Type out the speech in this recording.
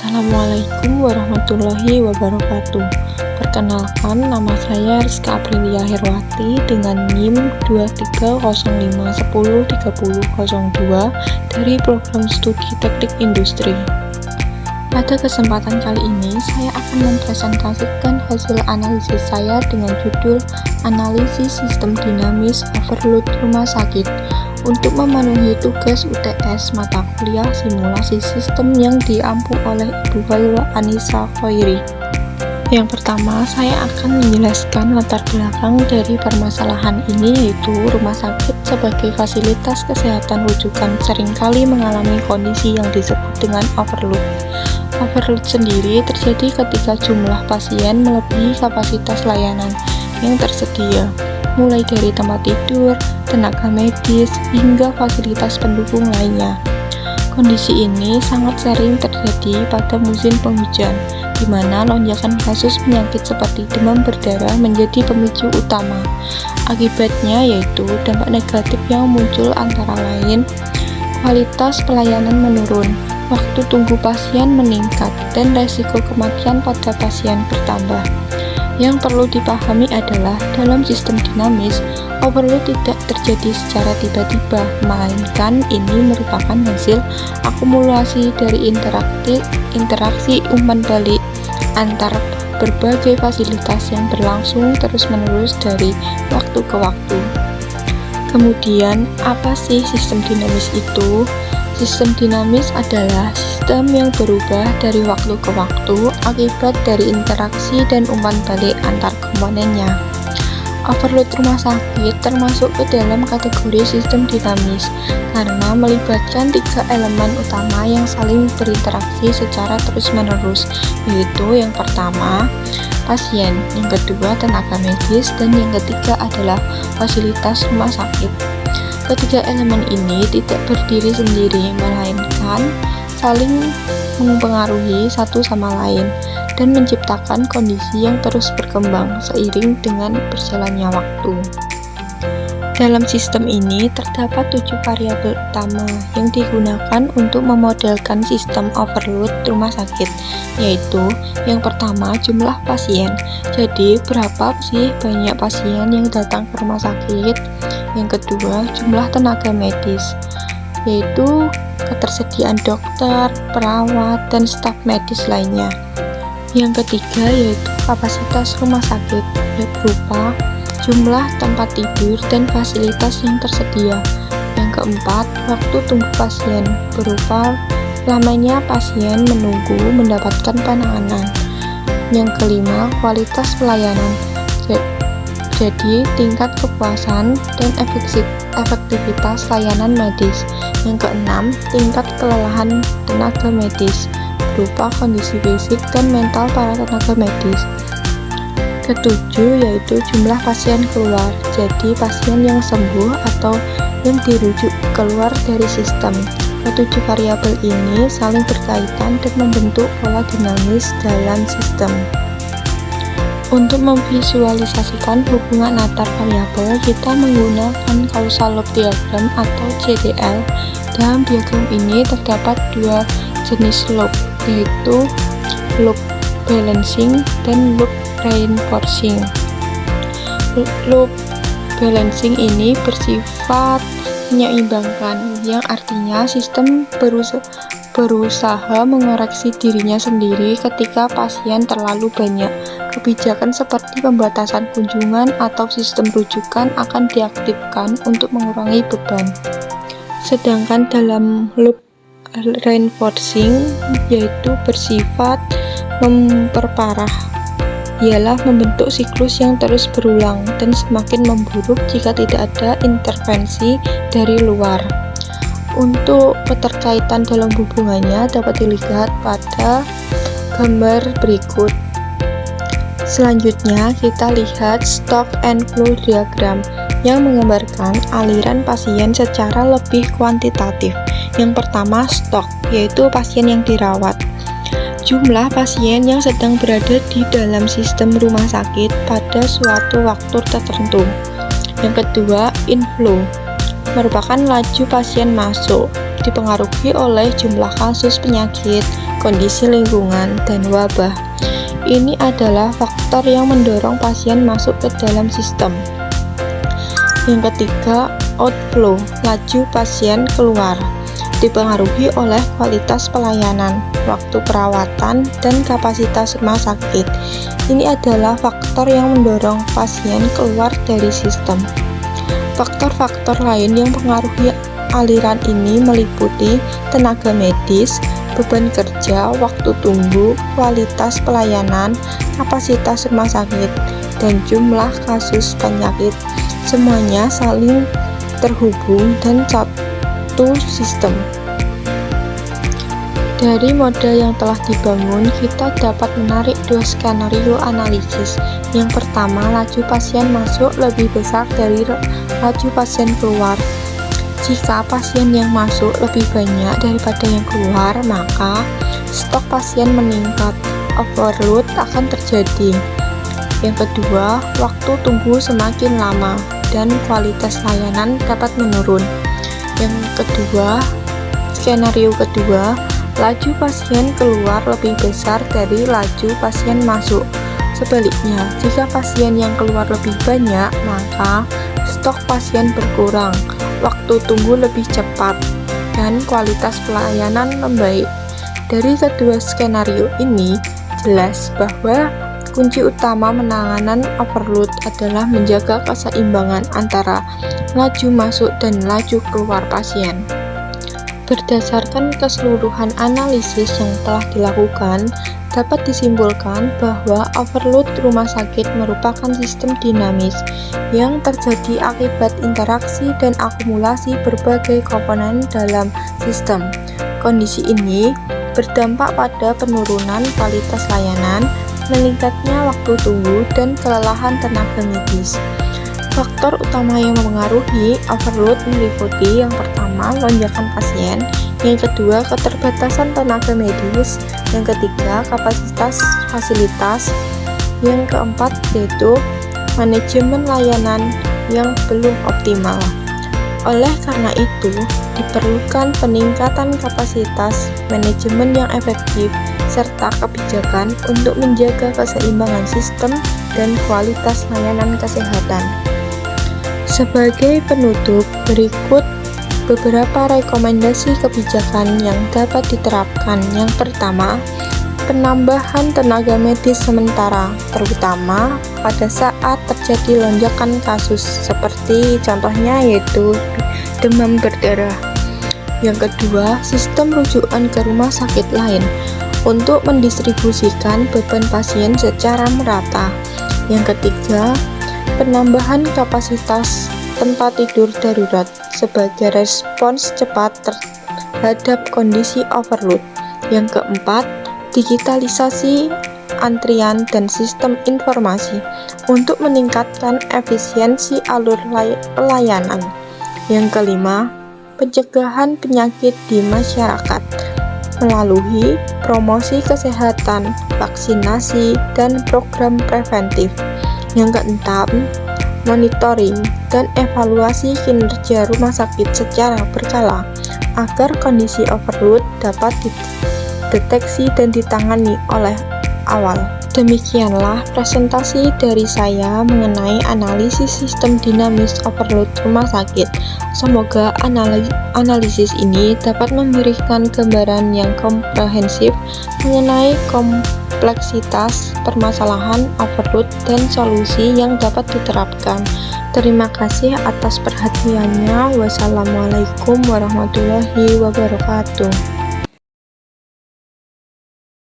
Assalamualaikum warahmatullahi wabarakatuh. Perkenalkan, nama saya Rizka Aprilia Herwati dengan NIM 2305103002 dari Program Studi Teknik Industri. Pada kesempatan kali ini, saya akan mempresentasikan hasil analisis saya dengan judul Analisis Sistem Dinamis Overload Rumah Sakit untuk memenuhi tugas UTS mata kuliah simulasi sistem yang diampu oleh Ibu Halwa Anissa Khairi. Yang pertama, saya akan menjelaskan latar belakang dari permasalahan ini, yaitu rumah sakit sebagai fasilitas kesehatan rujukan seringkali mengalami kondisi yang disebut dengan overload. Overload sendiri terjadi ketika jumlah pasien melebihi kapasitas layanan yang tersedia, mulai dari tempat tidur, tenaga medis, hingga fasilitas pendukung lainnya. Kondisi ini sangat sering terjadi pada musim penghujan, di mana lonjakan kasus penyakit seperti demam berdarah menjadi pemicu utama. Akibatnya yaitu dampak negatif yang muncul antara lain kualitas pelayanan menurun, waktu tunggu pasien meningkat, dan resiko kematian pada pasien bertambah. Yang perlu dipahami adalah dalam sistem dinamis, overload tidak terjadi secara tiba-tiba, melainkan ini merupakan hasil akumulasi dari interaksi umpan balik antar berbagai fasilitas yang berlangsung terus-menerus dari waktu ke waktu. Kemudian, apa sih sistem dinamis itu? Sistem dinamis adalah sistem yang berubah dari waktu ke waktu akibat dari interaksi dan umpan balik antar komponennya. Overload rumah sakit termasuk ke dalam kategori sistem dinamis karena melibatkan tiga elemen utama yang saling berinteraksi secara terus-menerus, yaitu yang pertama, pasien, yang kedua, tenaga medis, dan yang ketiga adalah fasilitas rumah sakit. Ketiga elemen ini tidak berdiri sendiri, melainkan saling mempengaruhi satu sama lain dan menciptakan kondisi yang terus berkembang seiring dengan berjalannya waktu. Dalam sistem ini terdapat 7 variabel utama yang digunakan untuk memodelkan sistem overload rumah sakit, yaitu yang pertama, jumlah pasien. Jadi, berapa sih banyak pasien yang datang ke rumah sakit? Yang kedua, jumlah tenaga medis, yaitu ketersediaan dokter, perawat, dan staf medis lainnya. Yang ketiga yaitu kapasitas rumah sakit, berupa jumlah tempat tidur dan fasilitas yang tersedia. Yang keempat, waktu tunggu pasien, berupa lamanya pasien menunggu mendapatkan penanganan. Yang kelima, kualitas pelayanan, jadi tingkat kepuasan dan efektivitas layanan medis. Yang keenam, tingkat kelelahan tenaga medis, berupa kondisi fisik dan mental para tenaga medis. Ketujuh yaitu jumlah pasien keluar, jadi pasien yang sembuh atau yang dirujuk keluar dari sistem. Ketujuh variabel ini saling berkaitan dan membentuk pola dinamis dalam sistem. Untuk memvisualisasikan hubungan antar variabel, kita menggunakan causal loop diagram atau CDL. Dalam diagram ini terdapat dua jenis loop, yaitu loop balancing dan loop reinforcing. Loop balancing ini bersifat menyeimbangkan, yang artinya sistem berusaha mengoreksi dirinya sendiri ketika pasien terlalu banyak. Kebijakan seperti pembatasan kunjungan atau sistem rujukan akan diaktifkan untuk mengurangi beban. Sedangkan dalam loop reinforcing, yaitu bersifat memperparah, ialah membentuk siklus yang terus berulang dan semakin memburuk jika tidak ada intervensi dari luar. Untuk keterkaitan dalam hubungannya dapat dilihat pada gambar berikut. Selanjutnya kita lihat stock and flow diagram yang menggambarkan aliran pasien secara lebih kuantitatif. Yang pertama, stok, yaitu pasien yang dirawat. Jumlah pasien yang sedang berada di dalam sistem rumah sakit pada suatu waktu tertentu. Yang kedua, inflow, merupakan laju pasien masuk, dipengaruhi oleh jumlah kasus penyakit, kondisi lingkungan, dan wabah. Ini adalah faktor yang mendorong pasien masuk ke dalam sistem. Yang ketiga, outflow, laju pasien keluar, dipengaruhi oleh kualitas pelayanan, waktu perawatan, dan kapasitas rumah sakit. Ini adalah faktor yang mendorong pasien keluar dari sistem. Faktor-faktor lain yang mempengaruhi aliran ini meliputi tenaga medis, beban kerja, waktu tunggu, kualitas pelayanan, kapasitas rumah sakit, dan jumlah kasus penyakit. Semuanya saling terhubung dan satu sistem. Dari model yang telah dibangun, kita dapat menarik dua skenario analisis. Yang pertama, laju pasien masuk lebih besar dari laju pasien keluar. Jika pasien yang masuk lebih banyak daripada yang keluar, maka stok pasien meningkat, overload akan terjadi. Yang kedua, waktu tunggu semakin lama dan kualitas layanan dapat menurun. Yang kedua, skenario kedua, laju pasien keluar lebih besar dari laju pasien masuk. Sebaliknya, jika pasien yang keluar lebih banyak, maka stok pasien berkurang, waktu tunggu lebih cepat, dan kualitas pelayanan membaik. Dari kedua skenario ini, jelas bahwa kunci utama penanganan overload adalah menjaga keseimbangan antara laju masuk dan laju keluar pasien. Berdasarkan keseluruhan analisis yang telah dilakukan, dapat disimpulkan bahwa overload rumah sakit merupakan sistem dinamis yang terjadi akibat interaksi dan akumulasi berbagai komponen dalam sistem. Kondisi ini berdampak pada penurunan kualitas layanan, meningkatnya waktu tunggu, dan kelelahan tenaga medis. Faktor utama yang mempengaruhi overload meliputi yang pertama, lonjakan pasien, yang kedua, keterbatasan tenaga medis, yang ketiga, kapasitas fasilitas, yang keempat yaitu manajemen layanan yang belum optimal. Oleh karena itu, diperlukan peningkatan kapasitas, manajemen yang efektif, serta kebijakan untuk menjaga keseimbangan sistem dan kualitas layanan kesehatan. Sebagai penutup, berikut beberapa rekomendasi kebijakan yang dapat diterapkan. Yang pertama, penambahan tenaga medis sementara, terutama pada saat terjadi lonjakan kasus, seperti contohnya yaitu demam berdarah. Yang kedua, sistem rujukan ke rumah sakit lain untuk mendistribusikan beban pasien secara merata. Yang ketiga, penambahan kapasitas tempat tidur darurat sebagai respons cepat terhadap kondisi overload. Yang keempat, digitalisasi antrian dan sistem informasi untuk meningkatkan efisiensi alur pelayanan. Yang kelima, pencegahan penyakit di masyarakat melalui promosi kesehatan, vaksinasi, dan program preventif. Yang keenam, monitoring dan evaluasi kinerja rumah sakit secara berkala agar kondisi overload dapat dideteksi dan ditangani oleh awal. Demikianlah presentasi dari saya mengenai analisis sistem dinamis overload rumah sakit. Semoga analisis ini dapat memberikan gambaran yang komprehensif mengenai kompleksitas permasalahan overload dan solusi yang dapat diterapkan. Terima kasih atas perhatiannya. Wassalamualaikum warahmatullahi wabarakatuh.